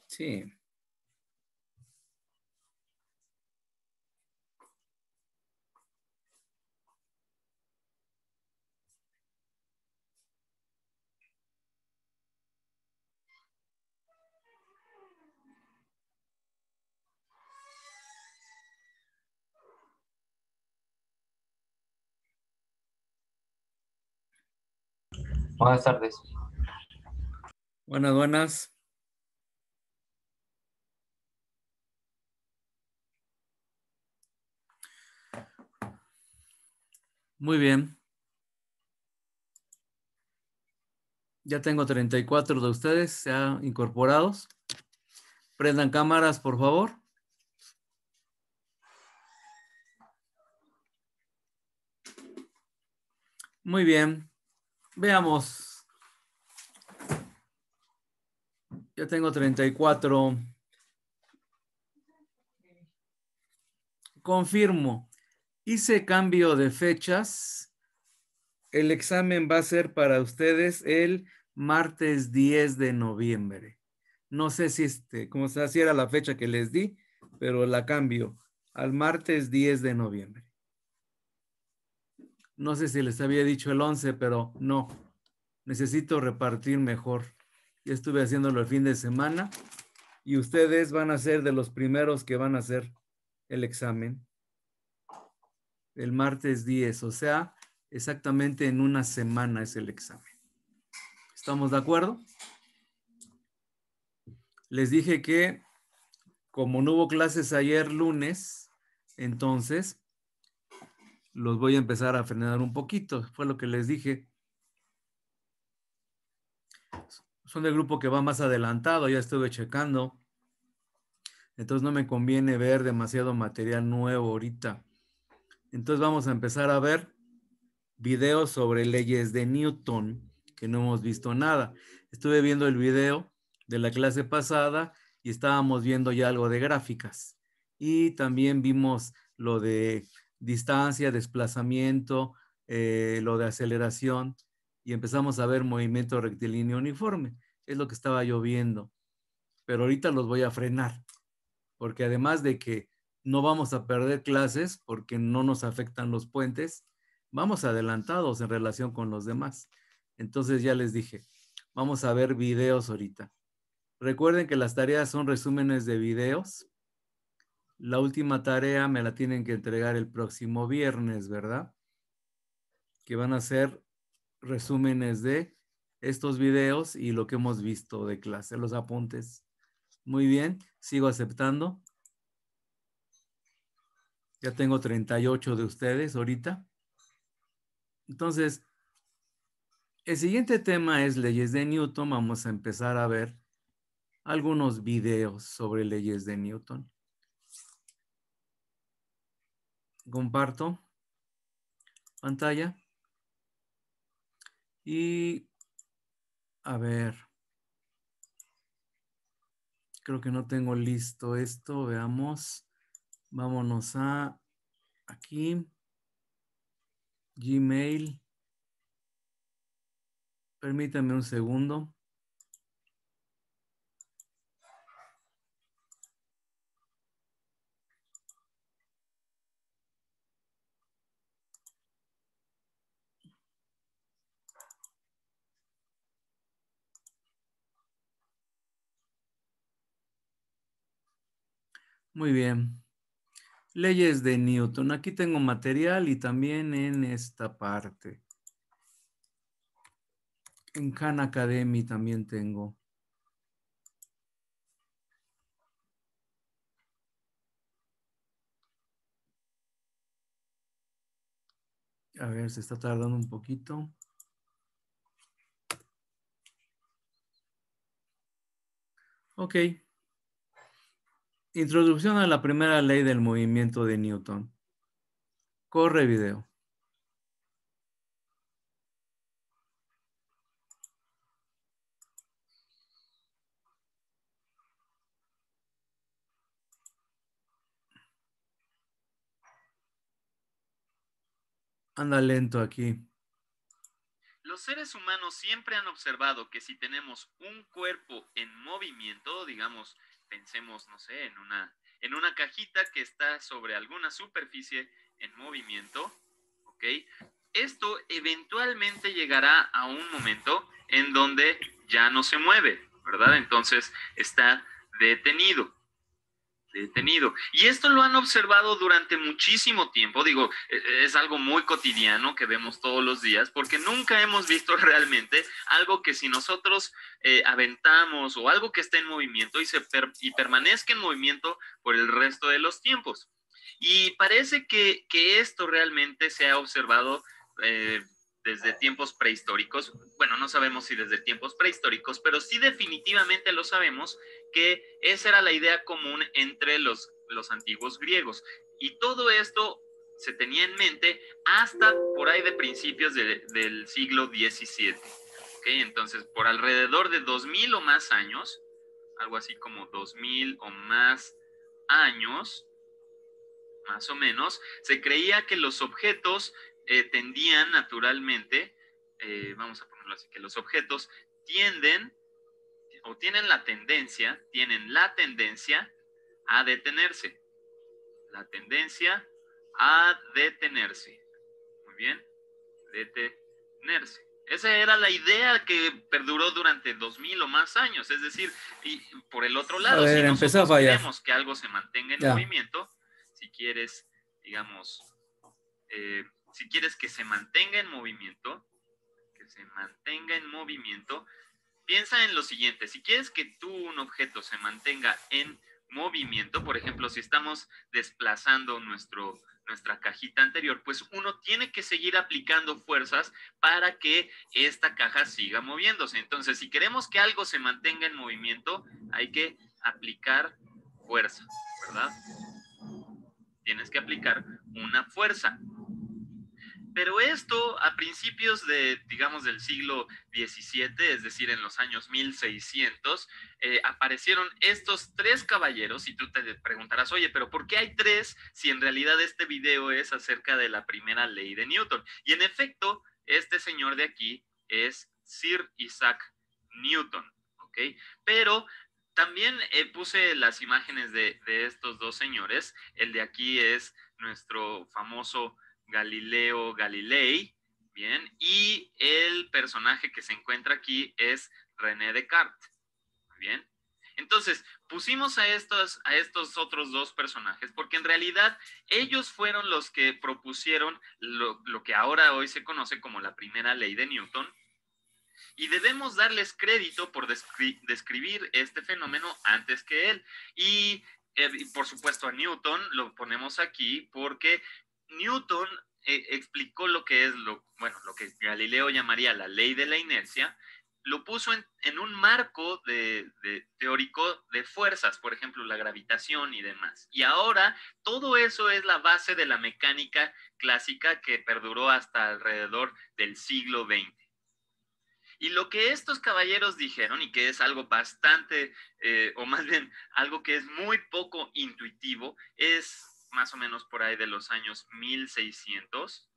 Sí. Buenas tardes. Buenas, buenas. Muy bien. Ya tengo 34 de ustedes ya incorporados. Prendan cámaras, por favor. Muy bien. Veamos. Ya tengo 34. Confirmo. Hice cambio de fechas. El examen va a ser para ustedes el martes 10 de noviembre. No sé si como sea, si era la fecha que les di, pero la cambio al martes 10 de noviembre. No sé si les había dicho el 11, pero no. Necesito repartir mejor. Ya estuve haciéndolo el fin de semana y ustedes van a ser de los primeros que van a hacer el examen el martes 10, o sea, exactamente en una semana es el examen. ¿Estamos de acuerdo? Les dije que como no hubo clases ayer lunes, entonces los voy a empezar a frenar un poquito. Fue lo que les dije. Son del grupo que va más adelantado, ya estuve checando. Entonces no me conviene ver demasiado material nuevo ahorita. Entonces vamos a empezar a ver videos sobre leyes de Newton, que no hemos visto nada. Estuve viendo el video de la clase pasada y estábamos viendo ya algo de gráficas. Y también vimos lo de distancia, desplazamiento, lo de aceleración y empezamos a ver movimiento rectilíneo uniforme. Es lo que estaba yo viendo. Pero ahorita los voy a frenar, porque además de que no vamos a perder clases porque no nos afectan los puentes, vamos adelantados en relación con los demás. Entonces ya les dije, vamos a ver videos ahorita. Recuerden que las tareas son resúmenes de videos. La última tarea me la tienen que entregar el próximo viernes, ¿verdad? Que van a ser resúmenes de estos videos y lo que hemos visto de clase, los apuntes. Muy bien, sigo aceptando. Ya tengo 38 de ustedes ahorita. Entonces, el siguiente tema es leyes de Newton. Vamos a empezar a ver algunos videos sobre leyes de Newton. Comparto pantalla. Y a ver, creo que no tengo listo esto. Veamos. Vámonos a aquí. Gmail. Permítanme un segundo. Muy bien. Leyes de Newton. Aquí tengo material y también en esta parte. En Khan Academy también tengo. A ver, se está tardando un poquito. Ok. Introducción a la primera ley del movimiento de Newton. Corre video. Anda lento aquí. Los seres humanos siempre han observado que si tenemos un cuerpo en movimiento, digamos, pensemos, no sé, en una cajita que está sobre alguna superficie en movimiento, ¿ok? Esto eventualmente llegará a un momento en donde ya no se mueve, ¿verdad? Entonces está detenido. Y esto lo han observado durante muchísimo tiempo. Digo, es algo muy cotidiano que vemos todos los días, porque nunca hemos visto realmente algo que si nosotros aventamos o algo que esté en movimiento y permanezca en movimiento por el resto de los tiempos. Y parece que esto realmente se ha observado desde tiempos prehistóricos. Bueno, no sabemos si desde tiempos prehistóricos, pero sí definitivamente lo sabemos que esa era la idea común entre los antiguos griegos. Y todo esto se tenía en mente hasta por ahí de principios del siglo XVII. ¿Okay? Entonces, por alrededor de 2000 o más años, algo así como 2000 o más años, más o menos, se creía que los objetos tendían naturalmente, vamos a ponerlo así, que los objetos tienden o tienen la tendencia a detenerse. La tendencia a detenerse. Muy bien, detenerse. Esa era la idea que perduró durante 2000 o más años. Es decir, y por el otro lado, si nosotros queremos que algo se mantenga en movimiento, si quieres, digamos, si quieres que se mantenga en movimiento, piensa en lo siguiente: si quieres que un objeto se mantenga en movimiento, por ejemplo, si estamos desplazando nuestra cajita anterior, pues uno tiene que seguir aplicando fuerzas para que esta caja siga moviéndose. Entonces, si queremos que algo se mantenga en movimiento, hay que aplicar fuerza, ¿verdad? Tienes que aplicar una fuerza. Pero esto a principios digamos, del siglo XVII, es decir, en los años 1600, aparecieron estos tres caballeros, y tú te preguntarás, oye, pero ¿por qué hay tres si en realidad este video es acerca de la primera ley de Newton? Y en efecto, este señor de aquí es Sir Isaac Newton, ¿ok? Pero también puse las imágenes de estos dos señores. El de aquí es nuestro famoso Galileo Galilei, bien, y el personaje que se encuentra aquí es René Descartes, bien. Entonces, pusimos a estos otros dos personajes porque en realidad ellos fueron los que propusieron lo que ahora hoy se conoce como la primera ley de Newton, y debemos darles crédito por describir este fenómeno antes que él. Y por supuesto a Newton lo ponemos aquí porque Newton explicó lo que es lo que Galileo llamaría la ley de la inercia. Lo puso en un marco teórico de fuerzas, por ejemplo, la gravitación y demás. Y ahora todo eso es la base de la mecánica clásica que perduró hasta alrededor del siglo XX. Y lo que estos caballeros dijeron, y que es algo bastante, o más bien algo que es muy poco intuitivo, es más o menos por ahí de los años 1600,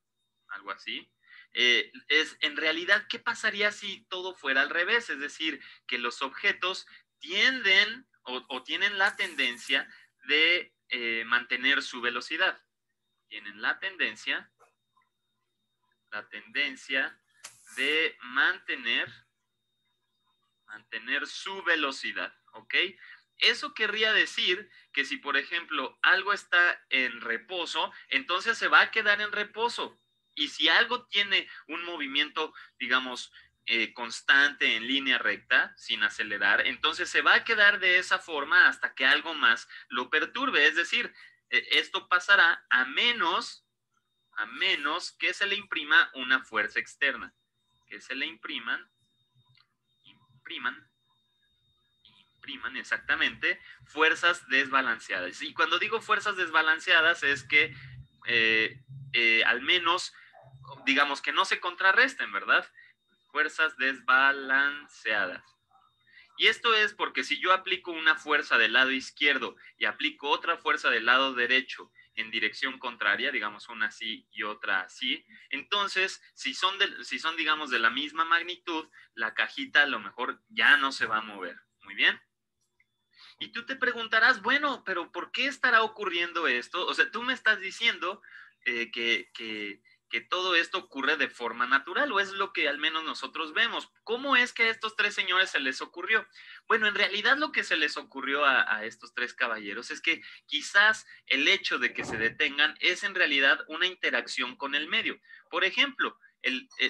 algo así, es en realidad qué pasaría si todo fuera al revés, es decir, que los objetos tienden o tienen la tendencia de mantener su velocidad. Tienen la tendencia de mantener su velocidad, ¿ok? Eso querría decir que si, por ejemplo, algo está en reposo, entonces se va a quedar en reposo. Y si algo tiene un movimiento, digamos, constante en línea recta, sin acelerar, entonces se va a quedar de esa forma hasta que algo más lo perturbe. Es decir, esto pasará a menos que se le imprima una fuerza externa, que se le impriman exactamente fuerzas desbalanceadas. Y cuando digo fuerzas desbalanceadas es que al menos, digamos, que no se contrarresten, ¿verdad? Fuerzas desbalanceadas. Y esto es porque si yo aplico una fuerza del lado izquierdo y aplico otra fuerza del lado derecho en dirección contraria, digamos una así y otra así. Entonces, si son, digamos, de la misma magnitud, la cajita a lo mejor ya no se va a mover. Muy bien. Y tú te preguntarás, bueno, pero ¿por qué estará ocurriendo esto? O sea, tú me estás diciendo que todo esto ocurre de forma natural, o es lo que al menos nosotros vemos. ¿Cómo es que a estos tres señores se les ocurrió? Bueno, en realidad lo que se les ocurrió a estos tres caballeros es que quizás el hecho de que se detengan es en realidad una interacción con el medio. Por ejemplo,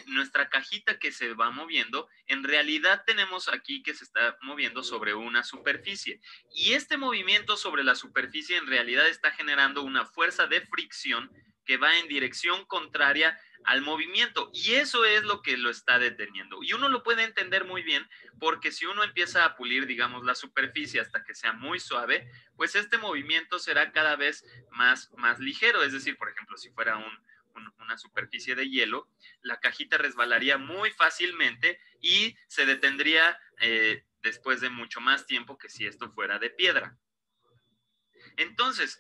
nuestra cajita que se va moviendo, en realidad tenemos aquí que se está moviendo sobre una superficie. Y este movimiento sobre la superficie en realidad está generando una fuerza de fricción que va en dirección contraria al movimiento, y eso es lo que lo está deteniendo. Y uno lo puede entender muy bien, porque si uno empieza a pulir, digamos, la superficie hasta que sea muy suave, pues este movimiento será cada vez más ligero. Es decir, por ejemplo, si fuera una superficie de hielo, la cajita resbalaría muy fácilmente y se detendría después de mucho más tiempo que si esto fuera de piedra. Entonces,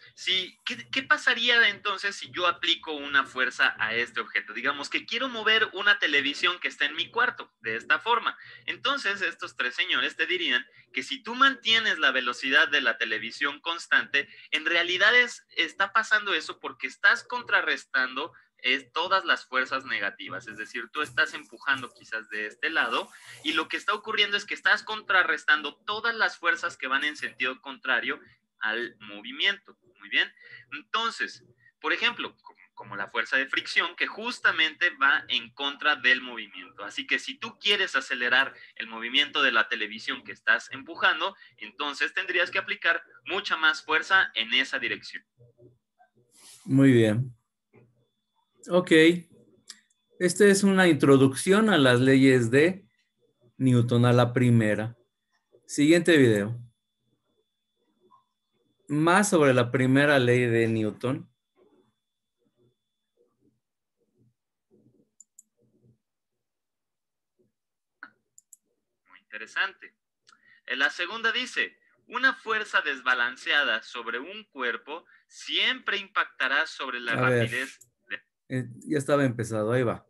¿qué pasaría entonces si yo aplico una fuerza a este objeto? Digamos que quiero mover una televisión que está en mi cuarto, de esta forma. Entonces, estos tres señores te dirían que si tú mantienes la velocidad de la televisión constante, en realidad está pasando eso porque estás contrarrestando todas las fuerzas negativas. Es decir, tú estás empujando quizás de este lado, y lo que está ocurriendo es que estás contrarrestando todas las fuerzas que van en sentido contrario al movimiento. Muy bien. Entonces, por ejemplo, como la fuerza de fricción, que justamente va en contra del movimiento. Así que si tú quieres acelerar el movimiento de la televisión que estás empujando, entonces tendrías que aplicar mucha más fuerza en esa dirección. Muy bien. Ok. Esta es una introducción a las leyes de Newton, a la primera. Siguiente video. Más sobre la primera ley de Newton. Muy interesante. La segunda dice, una fuerza desbalanceada sobre un cuerpo siempre impactará sobre la rapidez. Ya estaba empezado, ahí va.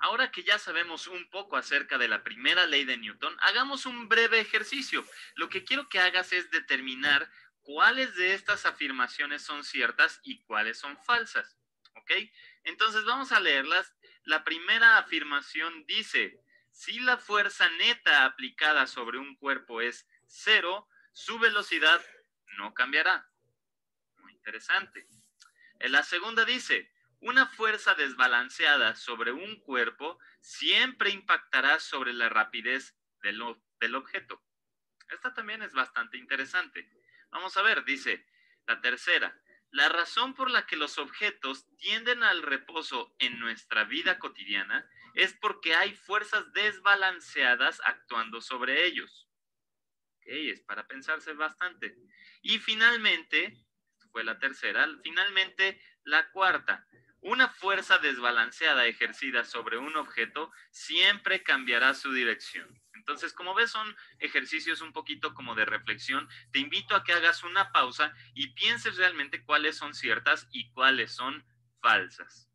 Ahora que ya sabemos un poco acerca de la primera ley de Newton, hagamos un breve ejercicio. Lo que quiero que hagas es determinar cuáles de estas afirmaciones son ciertas y cuáles son falsas. ¿Ok? Entonces vamos a leerlas. La primera afirmación dice, si la fuerza neta aplicada sobre un cuerpo es 0, su velocidad no cambiará. Muy interesante. La segunda dice, una fuerza desbalanceada sobre un cuerpo siempre impactará sobre la rapidez del objeto. Esta también es bastante interesante. Vamos a ver, dice la tercera. La razón por la que los objetos tienden al reposo en nuestra vida cotidiana es porque hay fuerzas desbalanceadas actuando sobre ellos. Ok, es para pensarse bastante. Y finalmente, fue la tercera, finalmente la cuarta. Una fuerza desbalanceada ejercida sobre un objeto siempre cambiará su dirección. Entonces, como ves, son ejercicios un poquito como de reflexión. Te invito a que hagas una pausa y pienses realmente cuáles son ciertas y cuáles son falsas.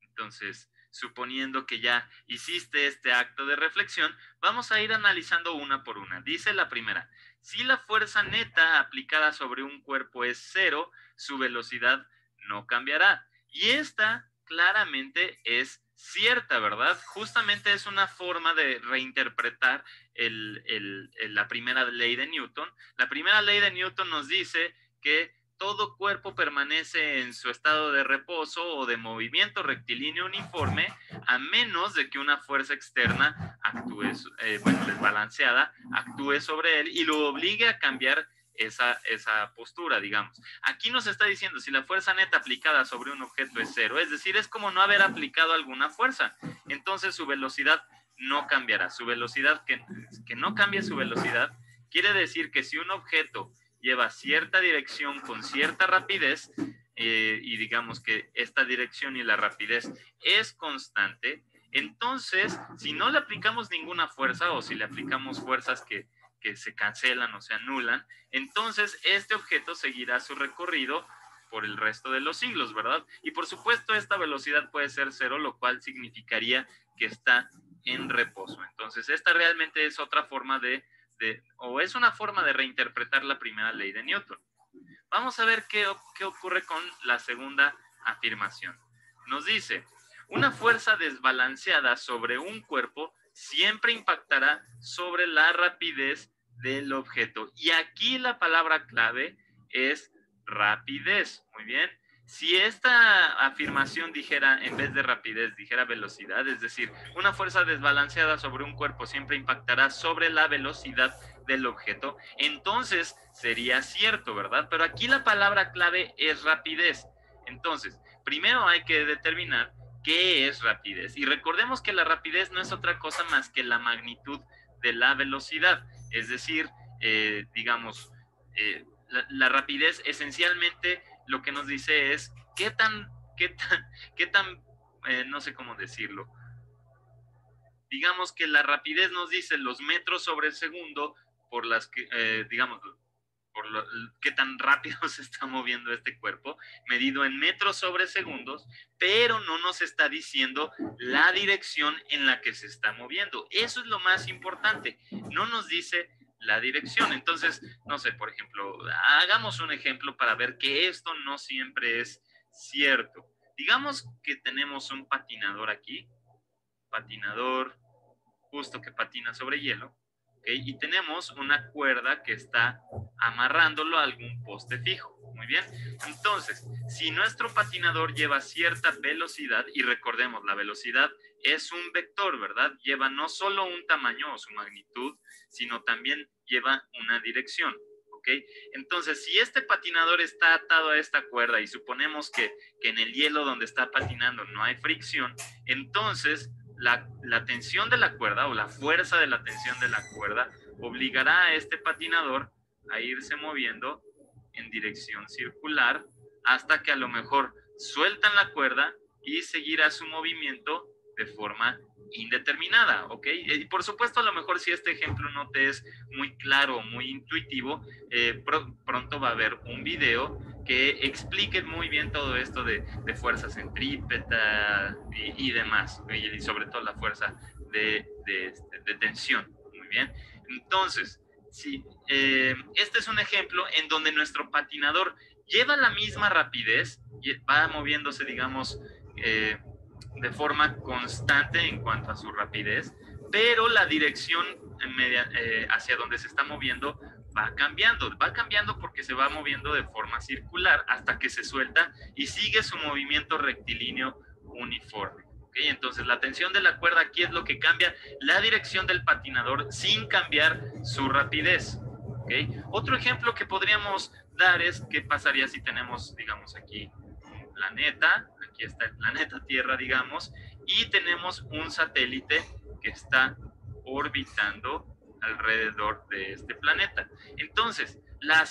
Entonces, suponiendo que ya hiciste este acto de reflexión, vamos a ir analizando una por una. Dice la primera, si la fuerza neta aplicada sobre un cuerpo es 0, su velocidad no cambiará. Y esta claramente es cierta, ¿verdad? Justamente es una forma de reinterpretar la primera ley de Newton. La primera ley de Newton nos dice que todo cuerpo permanece en su estado de reposo o de movimiento rectilíneo uniforme, a menos de que una fuerza externa actúe, desbalanceada, actúe sobre él y lo obligue a cambiar esa postura, digamos. Aquí nos está diciendo, si la fuerza neta aplicada sobre un objeto es 0, es decir, es como no haber aplicado alguna fuerza, entonces su velocidad no cambiará. Su velocidad, que no cambie su velocidad, quiere decir que si un objeto lleva cierta dirección con cierta rapidez, y digamos que esta dirección y la rapidez es constante, entonces si no le aplicamos ninguna fuerza o si le aplicamos fuerzas que que se cancelan o se anulan, entonces este objeto seguirá su recorrido por el resto de los siglos, ¿verdad? Y por supuesto esta velocidad puede ser cero, lo cual significaría que está en reposo. Entonces esta realmente es otra forma o es una forma de reinterpretar la primera ley de Newton. Vamos a ver qué ocurre con la segunda afirmación. Nos dice, una fuerza desbalanceada sobre un cuerpo siempre impactará sobre la rapidez del objeto. Y aquí la palabra clave es rapidez. Muy bien. Si esta afirmación dijera, en vez de rapidez, dijera velocidad, es decir, una fuerza desbalanceada sobre un cuerpo siempre impactará sobre la velocidad del objeto, entonces sería cierto, ¿verdad? Pero aquí la palabra clave es rapidez. Entonces, primero hay que determinar qué es rapidez. Y recordemos que la rapidez no es otra cosa más que la magnitud de la velocidad. Es decir, digamos, la rapidez esencialmente lo que nos dice es qué tan no sé cómo decirlo. Digamos que la rapidez nos dice los metros sobre segundo por las que, digamos, qué tan rápido se está moviendo este cuerpo, medido en metros sobre segundos, pero no nos está diciendo la dirección en la que se está moviendo. Eso es lo más importante. No nos dice la dirección. Entonces, no sé, por ejemplo, hagamos un ejemplo para ver que esto no siempre es cierto. Digamos que tenemos un patinador aquí, patinador justo que patina sobre hielo, ¿okay? Y tenemos una cuerda que está amarrándolo a algún poste fijo. Muy bien. Entonces, si nuestro patinador lleva cierta velocidad, y recordemos, la velocidad es un vector, ¿verdad? Lleva no solo un tamaño o su magnitud, sino también lleva una dirección, ¿ok? Entonces, si este patinador está atado a esta cuerda y suponemos que en el hielo donde está patinando no hay fricción, entonces la tensión de la cuerda o la fuerza de la tensión de la cuerda obligará a este patinador a irse moviendo en dirección circular hasta que a lo mejor sueltan la cuerda y seguirá su movimiento de forma indeterminada, ¿ok? Y por supuesto, a lo mejor si este ejemplo no te es muy claro, muy intuitivo, pronto va a haber un video que explique muy bien todo esto de fuerza centrípeta y demás, y sobre todo la fuerza de tensión. Muy bien. Entonces, sí, este es un ejemplo en donde nuestro patinador lleva la misma rapidez, y va moviéndose, digamos, de forma constante en cuanto a su rapidez, pero la dirección hacia donde se está moviendo va cambiando porque se va moviendo de forma circular hasta que se suelta y sigue su movimiento rectilíneo uniforme. ¿Okay? Entonces la tensión de la cuerda aquí es lo que cambia la dirección del patinador sin cambiar su rapidez. ¿Okay? Otro ejemplo que podríamos dar es qué pasaría si tenemos, digamos, aquí un planeta, aquí está el planeta Tierra, digamos, y tenemos un satélite que está orbitando alrededor de este planeta. Entonces, la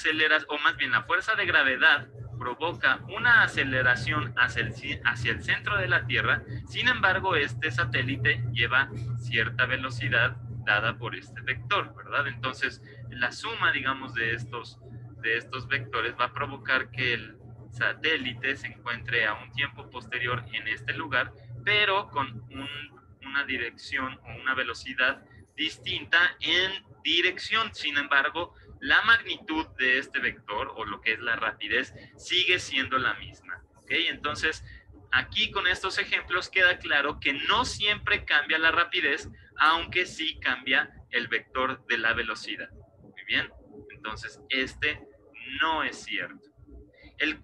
fuerza de gravedad provoca una aceleración hacia el centro de la Tierra. Sin embargo, este satélite lleva cierta velocidad dada por este vector, ¿verdad? Entonces, la suma, digamos, de estos vectores va a provocar que el satélite se encuentre a un tiempo posterior en este lugar, pero con una dirección o una velocidad distinta en dirección. Sin embargo, la magnitud de este vector o lo que es la rapidez sigue siendo la misma. ¿Ok? Entonces, aquí con estos ejemplos queda claro que no siempre cambia la rapidez, aunque sí cambia el vector de la velocidad. Muy bien. Entonces, este no es cierto. El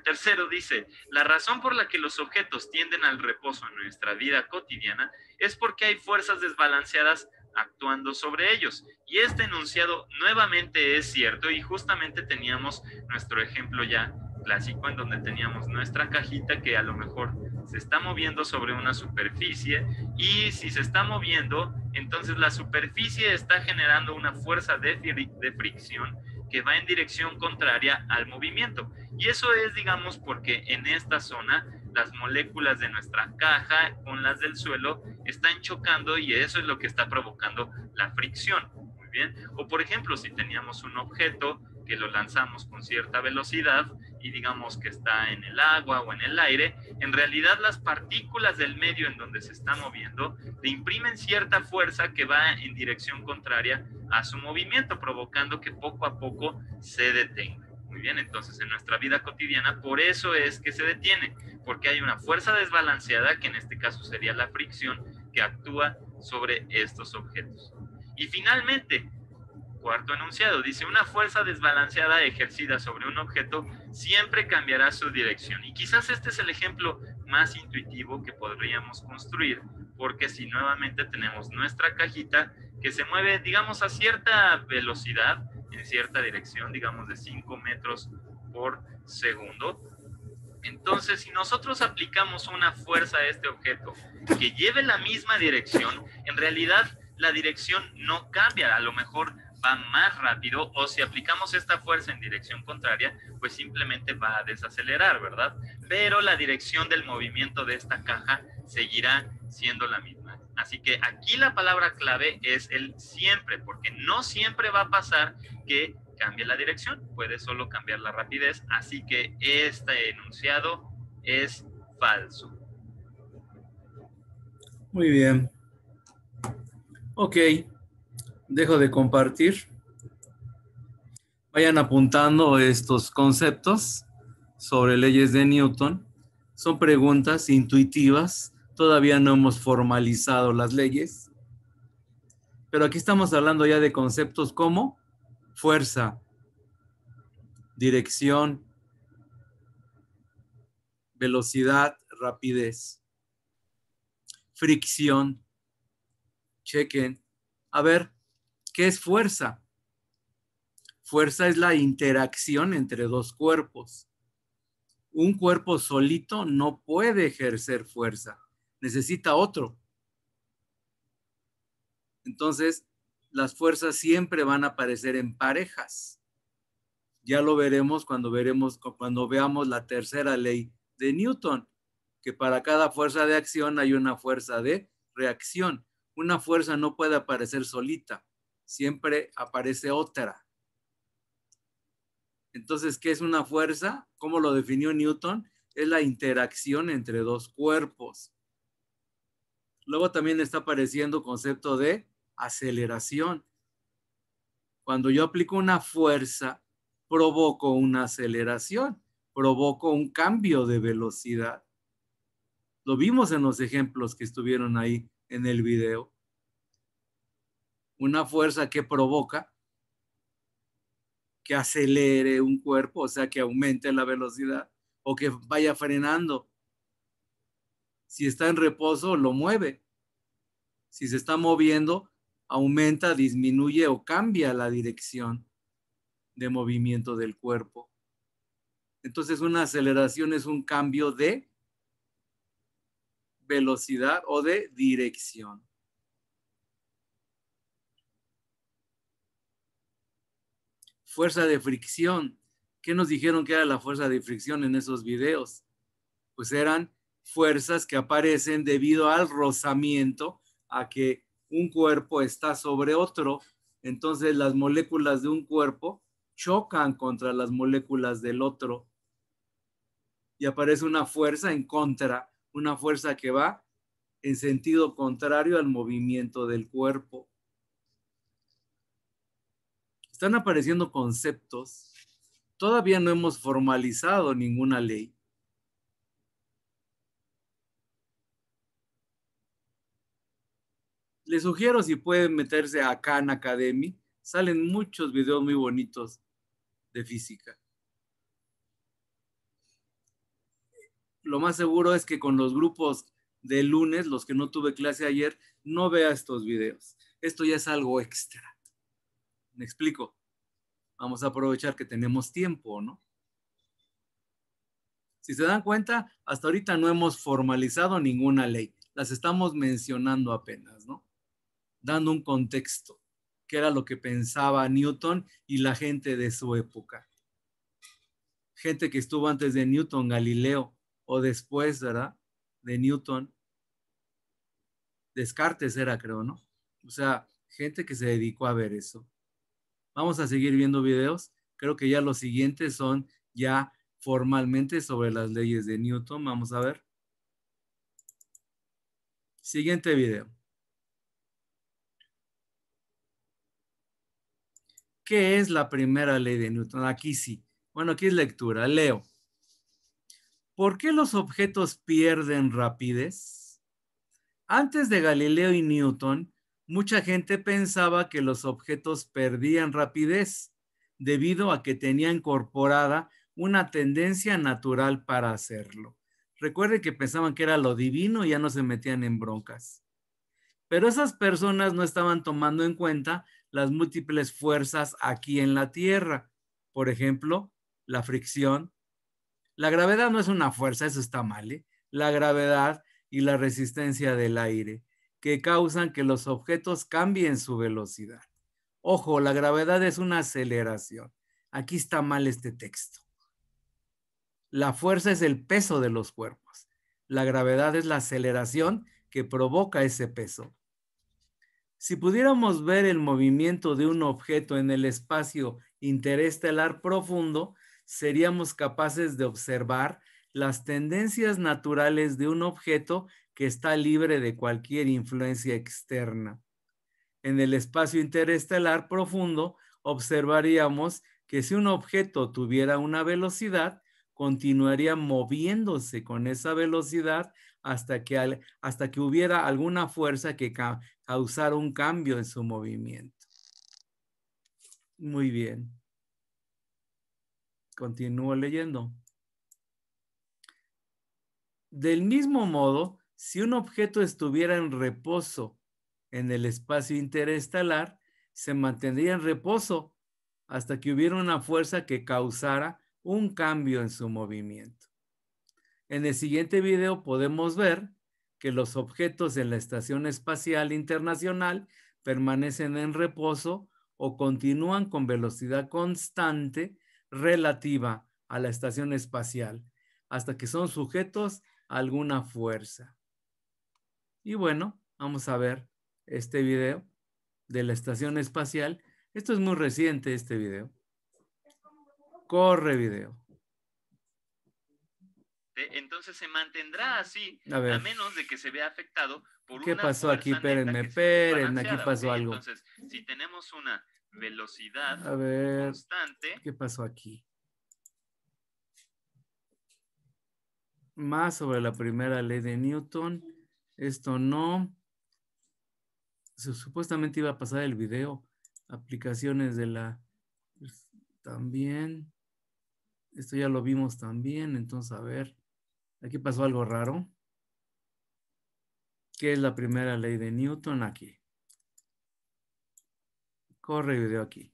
tercero dice, la razón por la que los objetos tienden al reposo en nuestra vida cotidiana es porque hay fuerzas desbalanceadas actuando sobre ellos. Y este enunciado nuevamente es cierto, y justamente teníamos nuestro ejemplo ya clásico en donde teníamos nuestra cajita que a lo mejor se está moviendo sobre una superficie, y si se está moviendo, entonces la superficie está generando una fuerza de fricción que va en dirección contraria al movimiento. Y eso es, digamos, porque en esta zona las moléculas de nuestra caja con las del suelo están chocando, y eso es lo que está provocando la fricción. Muy bien. O por ejemplo, si teníamos un objeto que lo lanzamos con cierta velocidad y digamos que está en el agua o en el aire, en realidad las partículas del medio en donde se está moviendo le imprimen cierta fuerza que va en dirección contraria a su movimiento, provocando que poco a poco se detenga. Muy bien, entonces en nuestra vida cotidiana por eso es que se detiene, porque hay una fuerza desbalanceada, que en este caso sería la fricción, que actúa sobre estos objetos. Y finalmente, cuarto enunciado, dice: una fuerza desbalanceada ejercida sobre un objeto siempre cambiará su dirección. Y quizás este es el ejemplo más intuitivo que podríamos construir, porque si nuevamente tenemos nuestra cajita que se mueve, digamos, a cierta velocidad, en cierta dirección, digamos de 5 metros por segundo, entonces si nosotros aplicamos una fuerza a este objeto que lleve la misma dirección, en realidad la dirección no cambia, a lo mejor va más rápido, o si aplicamos esta fuerza en dirección contraria, pues simplemente va a desacelerar, ¿verdad? Pero la dirección del movimiento de esta caja seguirá siendo la misma. Así que aquí la palabra clave es el siempre, porque no siempre va a pasar que cambie la dirección, puede solo cambiar la rapidez, así que este enunciado es falso. Muy bien. Ok, dejo de compartir. Vayan apuntando estos conceptos sobre leyes de Newton. Son preguntas intuitivas. Todavía no hemos formalizado las leyes. Pero aquí estamos hablando ya de conceptos como fuerza, dirección, velocidad, rapidez, fricción. Chequen. A ver, ¿qué es fuerza? Fuerza es la interacción entre dos cuerpos. Un cuerpo solito no puede ejercer fuerza, necesita otro. Entonces, las fuerzas siempre van a aparecer en parejas. Ya lo veremos cuando veamos la tercera ley de Newton, que para cada fuerza de acción hay una fuerza de reacción. Una fuerza no puede aparecer solita, siempre aparece otra. Entonces, ¿qué es una fuerza? ¿Cómo lo definió Newton? Es la interacción entre dos cuerpos. Luego también está apareciendo el concepto de aceleración. Cuando yo aplico una fuerza, provoco una aceleración, provoco un cambio de velocidad. Lo vimos en los ejemplos que estuvieron ahí en el video. Una fuerza que provoca que acelere un cuerpo, o sea, que aumente la velocidad o que vaya frenando. Si está en reposo, lo mueve. Si se está moviendo, aumenta, disminuye o cambia la dirección de movimiento del cuerpo. Entonces, una aceleración es un cambio de velocidad o de dirección. Fuerza de fricción. ¿Qué nos dijeron que era la fuerza de fricción en esos videos? Pues eran fuerzas que aparecen debido al rozamiento, a que un cuerpo está sobre otro. Entonces las moléculas de un cuerpo chocan contra las moléculas del otro y aparece una fuerza en contra, una fuerza que va en sentido contrario al movimiento del cuerpo. Están apareciendo conceptos. Todavía no hemos formalizado ninguna ley. Les sugiero, si pueden meterse a Khan Academy, salen muchos videos muy bonitos de física. Lo más seguro es que con los grupos de lunes, los que no tuve clase ayer, no vea estos videos. Esto ya es algo extra. ¿Me explico? Vamos a aprovechar que tenemos tiempo, ¿no? Si se dan cuenta, hasta ahorita no hemos formalizado ninguna ley. Las estamos mencionando apenas, ¿no? Dando un contexto, que era lo que pensaba Newton y la gente de su época. Gente que estuvo antes de Newton, Galileo, o después, ¿verdad? De Newton. Descartes era, creo, ¿no? O sea, gente que se dedicó a ver eso. Vamos a seguir viendo videos. Creo que ya los siguientes son ya formalmente sobre las leyes de Newton. Vamos a ver. Siguiente video. ¿Qué es la primera ley de Newton? Aquí sí. Bueno, aquí es lectura. Leo. ¿Por qué los objetos pierden rapidez? Antes de Galileo y Newton, mucha gente pensaba que los objetos perdían rapidez debido a que tenían incorporada una tendencia natural para hacerlo. Recuerde que pensaban que era lo divino y ya no se metían en broncas. Pero esas personas no estaban tomando en cuenta las múltiples fuerzas aquí en la Tierra. Por ejemplo, la fricción. La gravedad no es una fuerza, eso está mal, ¿eh? La gravedad y la resistencia del aire, que causan que los objetos cambien su velocidad. Ojo, la gravedad es una aceleración. Aquí está mal este texto. La fuerza es el peso de los cuerpos. La gravedad es la aceleración que provoca ese peso. Si pudiéramos ver el movimiento de un objeto en el espacio interestelar profundo, seríamos capaces de observar las tendencias naturales de un objeto que está libre de cualquier influencia externa. En el espacio interestelar profundo, observaríamos que si un objeto tuviera una velocidad, continuaría moviéndose con esa velocidad hasta que hubiera alguna fuerza que causara un cambio en su movimiento. Muy bien. Continúo leyendo. Del mismo modo, si un objeto estuviera en reposo en el espacio interestelar, se mantendría en reposo hasta que hubiera una fuerza que causara un cambio en su movimiento. En el siguiente video podemos ver que los objetos en la Estación Espacial Internacional permanecen en reposo o continúan con velocidad constante relativa a la estación espacial hasta que son sujetos a alguna fuerza. Y bueno, vamos a ver este video de la Estación Espacial. Esto es muy reciente, este video. Corre video. Entonces se mantendrá así, A menos de que se vea afectado por ¿qué una pasó aquí? fuerza neta Espérenme, que esté espérenme, aquí desbalanceada, pasó ¿ok? algo. Entonces, si tenemos una velocidad A ver, constante, ¿qué pasó aquí? Más sobre la primera ley de Newton. Esto no. Supuestamente iba a pasar el video. Aplicaciones de la... También. Esto ya lo vimos también. Entonces, a ver. Aquí pasó algo raro. ¿Qué es la primera ley de Newton? Aquí. Corre video aquí.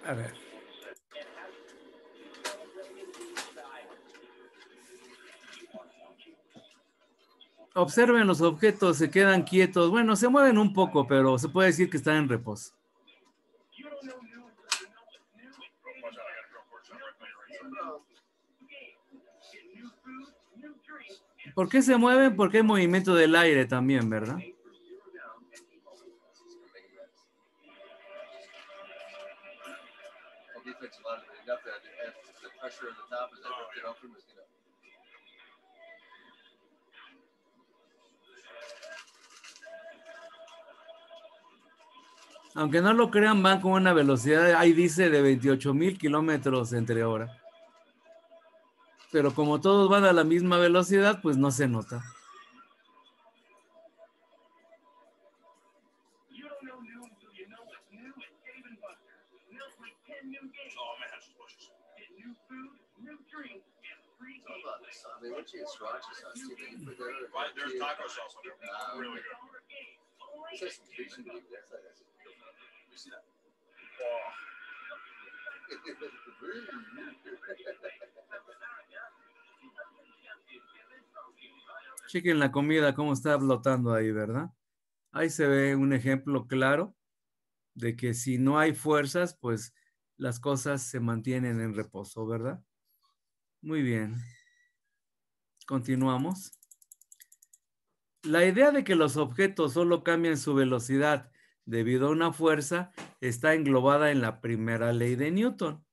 A ver. Observen los objetos, se quedan quietos. Bueno, se mueven un poco, pero se puede decir que están en reposo. ¿Por qué se mueven? Porque hay movimiento del aire también, ¿verdad? Aunque no lo crean, van con una velocidad, ahí dice, de 28,000 kilómetros entre hora. Pero como todos van a la misma velocidad, pues no se nota. Chequen la comida, cómo está flotando ahí, ¿verdad? Ahí se ve un ejemplo claro de que si no hay fuerzas, pues las cosas se mantienen en reposo, ¿verdad? Muy bien. Continuamos. La idea de que los objetos solo cambian su velocidad debido a una fuerza está englobada en la primera ley de Newton.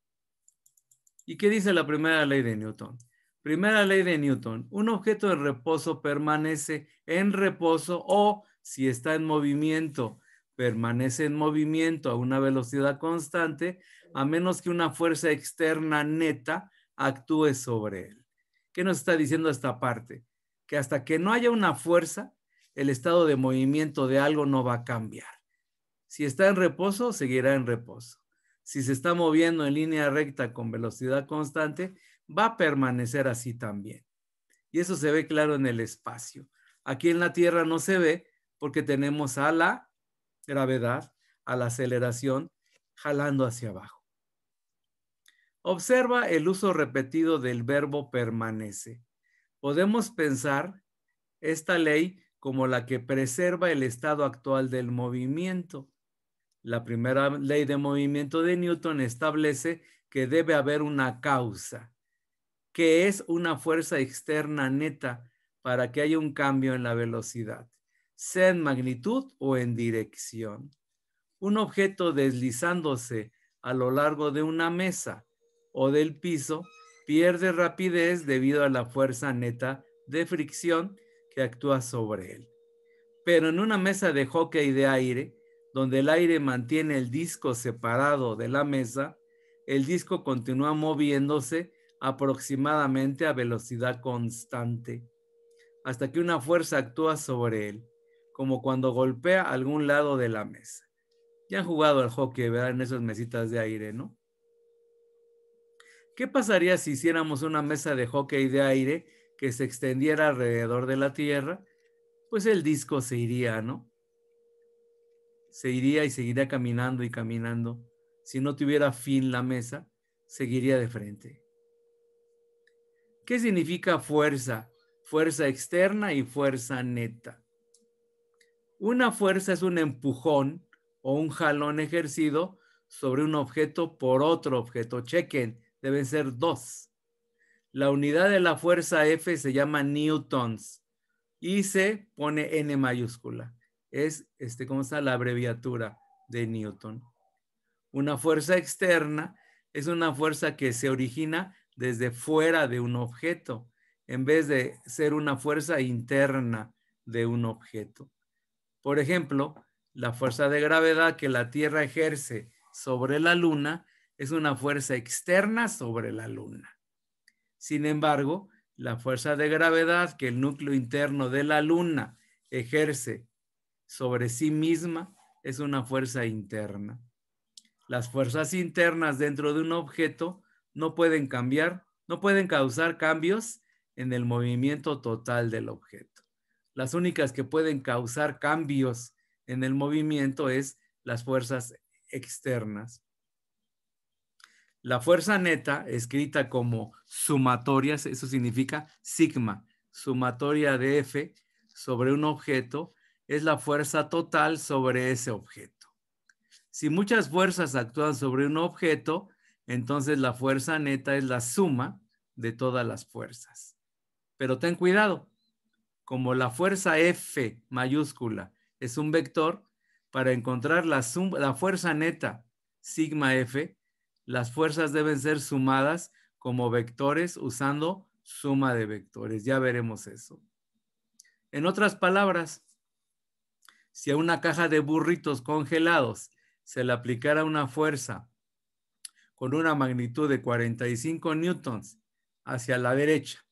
¿Y qué dice la primera ley de Newton? Primera ley de Newton, un objeto en reposo permanece en reposo o, si está en movimiento, permanece en movimiento a una velocidad constante, a menos que una fuerza externa neta actúe sobre él. ¿Qué nos está diciendo esta parte? Que hasta que no haya una fuerza, el estado de movimiento de algo no va a cambiar. Si está en reposo, seguirá en reposo. Si se está moviendo en línea recta con velocidad constante, va a permanecer así también. Y eso se ve claro en el espacio. Aquí en la Tierra no se ve porque tenemos a la gravedad, a la aceleración, jalando hacia abajo. Observa el uso repetido del verbo permanece. Podemos pensar esta ley como la que preserva el estado actual del movimiento. La primera ley de movimiento de Newton establece que debe haber una causa, que es una fuerza externa neta para que haya un cambio en la velocidad, sea en magnitud o en dirección. Un objeto deslizándose a lo largo de una mesa o del piso pierde rapidez debido a la fuerza neta de fricción que actúa sobre él. Pero en una mesa de hockey de aire, donde el aire mantiene el disco separado de la mesa, el disco continúa moviéndose aproximadamente a velocidad constante, hasta que una fuerza actúa sobre él, como cuando golpea algún lado de la mesa. Ya han jugado al hockey, ¿verdad? En esas mesitas de aire, ¿no? ¿Qué pasaría si hiciéramos una mesa de hockey de aire que se extendiera alrededor de la Tierra? Pues el disco se iría, ¿no? Se iría y seguiría caminando y caminando. Si no tuviera fin la mesa, seguiría de frente. ¿Qué significa fuerza? Fuerza externa y fuerza neta. Una fuerza es un empujón o un jalón ejercido sobre un objeto por otro objeto. Chequen, deben ser dos. La unidad de la fuerza F se llama newtons y se pone N mayúscula. Es, ¿cómo está la abreviatura de Newton? Una fuerza externa es una fuerza que se origina desde fuera de un objeto, en vez de ser una fuerza interna de un objeto. Por ejemplo, la fuerza de gravedad que la Tierra ejerce sobre la Luna es una fuerza externa sobre la Luna. Sin embargo, la fuerza de gravedad que el núcleo interno de la Luna ejerce sobre sí misma es una fuerza interna. Las fuerzas internas dentro de un objeto no pueden cambiar, no pueden causar cambios en el movimiento total del objeto. Las únicas que pueden causar cambios en el movimiento es las fuerzas externas. La fuerza neta, escrita como sumatoria, eso significa sigma, sumatoria de F sobre un objeto, es la fuerza total sobre ese objeto. Si muchas fuerzas actúan sobre un objeto, entonces la fuerza neta es la suma de todas las fuerzas. Pero ten cuidado, como la fuerza F mayúscula es un vector, para encontrar la fuerza neta sigma F, las fuerzas deben ser sumadas como vectores usando suma de vectores. Ya veremos eso. En otras palabras, si a una caja de burritos congelados se le aplicara una fuerza con una magnitud de 45 newtons hacia la derecha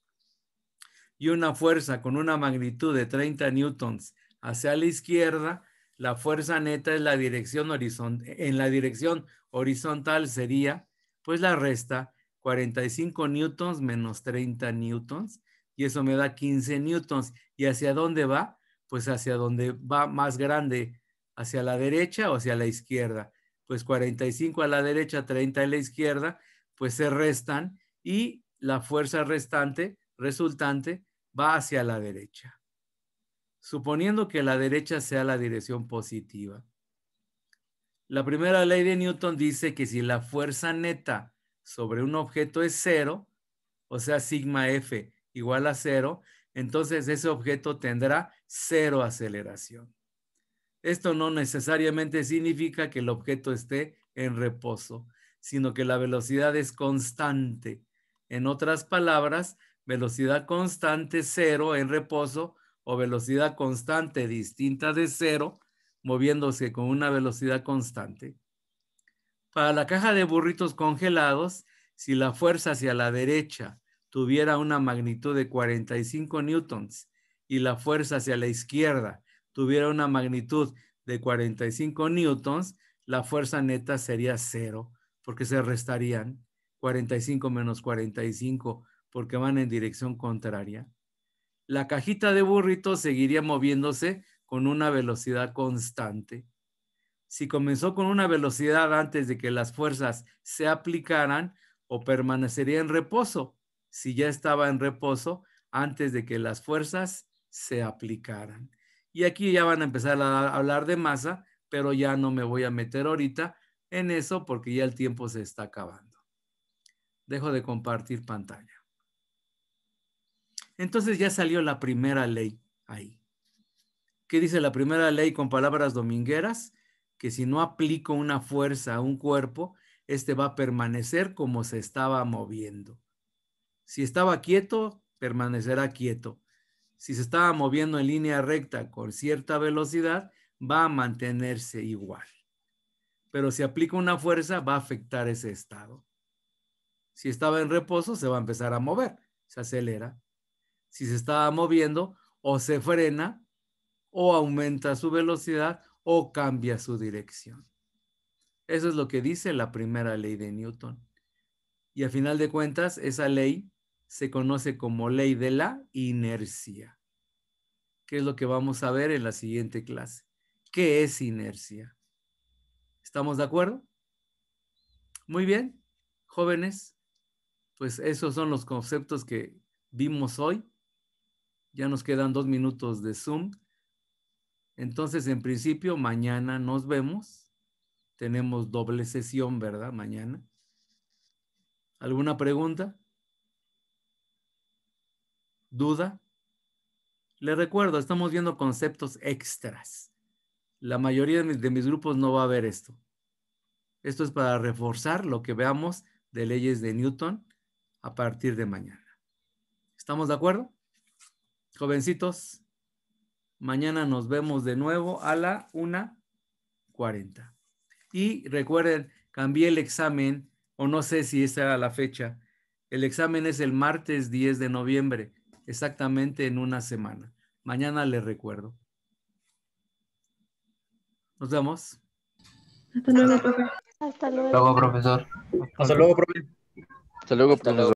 y una fuerza con una magnitud de 30 newtons hacia la izquierda, la fuerza neta es la dirección en la dirección horizontal sería, pues la resta 45 newtons menos 30 newtons, y eso me da 15 newtons. ¿Y hacia dónde va? Pues hacia donde va más grande, hacia la derecha o hacia la izquierda. Pues 45 a la derecha, 30 a la izquierda, pues se restan y la fuerza resultante va hacia la derecha, suponiendo que la derecha sea la dirección positiva. La primera ley de Newton dice que si la fuerza neta sobre un objeto es cero, o sea, sigma F igual a 0, entonces ese objeto tendrá 0 aceleración. Esto no necesariamente significa que el objeto esté en reposo, sino que la velocidad es constante. En otras palabras, velocidad constante 0 en reposo o velocidad constante distinta de 0, moviéndose con una velocidad constante. Para la caja de burritos congelados, si la fuerza hacia la derecha tuviera una magnitud de 45 newtons y la fuerza hacia la izquierda tuviera una magnitud de 45 newtons, la fuerza neta sería 0, porque se restarían 45 menos 45, porque van en dirección contraria. La cajita de burritos seguiría moviéndose con una velocidad constante. Si comenzó con una velocidad antes de que las fuerzas se aplicaran, o permanecería en reposo si ya estaba en reposo antes de que las fuerzas se aplicaran. Y aquí ya van a empezar a hablar de masa, pero ya no me voy a meter ahorita en eso porque ya el tiempo se está acabando. Dejo de compartir pantalla. Entonces ya salió la primera ley ahí. ¿Qué dice la primera ley con palabras domingueras? Que si no aplico una fuerza a un cuerpo, este va a permanecer como se estaba moviendo. Si estaba quieto, permanecerá quieto. Si se estaba moviendo en línea recta con cierta velocidad, va a mantenerse igual. Pero si aplico una fuerza, va a afectar ese estado. Si estaba en reposo, se va a empezar a mover, se acelera. Si se estaba moviendo, o se frena, o aumenta su velocidad, o cambia su dirección. Eso es lo que dice la primera ley de Newton. Y a final de cuentas, esa ley se conoce como ley de la inercia, que es lo que vamos a ver en la siguiente clase. ¿Qué es inercia? ¿Estamos de acuerdo? Muy bien, jóvenes, pues esos son los conceptos que vimos hoy. Ya nos quedan 2 minutos de Zoom. Entonces, en principio, mañana nos vemos. Tenemos doble sesión, ¿verdad? Mañana. ¿Alguna pregunta? ¿Duda? Les recuerdo, estamos viendo conceptos extras. La mayoría de mis grupos no va a ver esto. Esto es para reforzar lo que veamos de leyes de Newton a partir de mañana. ¿Estamos de acuerdo? Jovencitos, mañana nos vemos de nuevo a la 1:40. Y recuerden, cambié el examen, o no sé si esa era la fecha. El examen es el martes 10 de noviembre, exactamente en una semana. Mañana les recuerdo. Nos vemos. Hasta luego, profe. Luego, profesor. Hasta luego, profe. Hasta luego, Hasta luego. profesor.